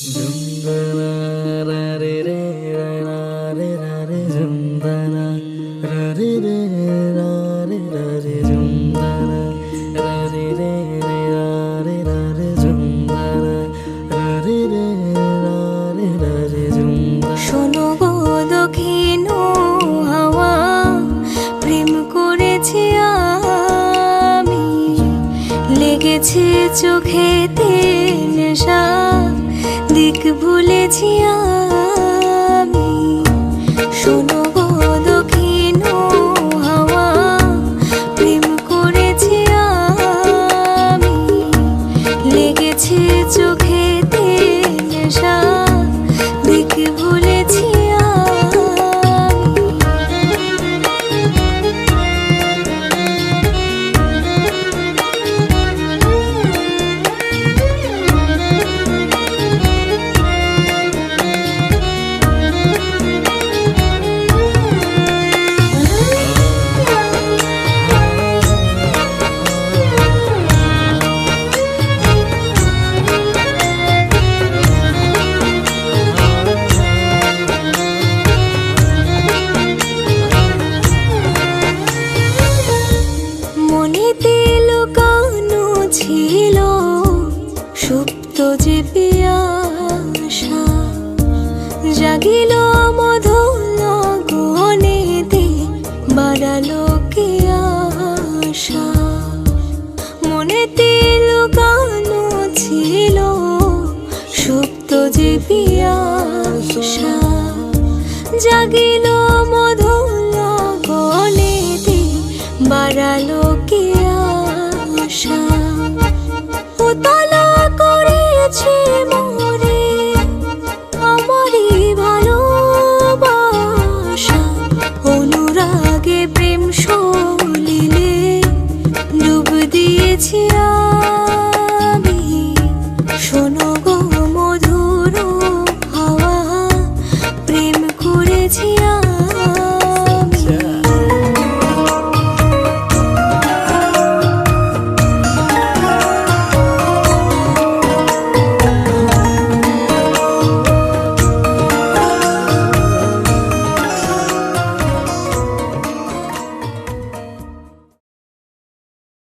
ঝুমদানা রা রে রে রা রে রা রে ঝুমদানা রা রে রে রা রে রা রে ঝুমদানা রা রে রে রা রে রা রে ঝুমদানা রা রে রে রা রে রা রে ঝুমদানা। শোনো গো দক্ষিণ হাওয়া, প্রেম করেছি আমি, লেগেছে চোখেতে নেশা, দিক ভুলেছি আমি। শোনো গো দক্ষিণ হাওয়া, প্রেম করেছি আমি, লেগেছে চোখেতে নেশা, দিক ভুলেছি মনেতে লুকানো ছিল সুপ্ত যে পিয়াসা, জাগিল মধুর গহনেতে, বাড়ালো কে আশা। মনেতে লুকানো ছিল সুপ্ত যে পিয়াসা, জাগিল মধুর গহনেতে, বাড়ালো কে আশা। উতলা করেছে মোরে আমারই ভালোবাসা, অনুরাগে প্রেম সলিলে ডুব দিয়েছি।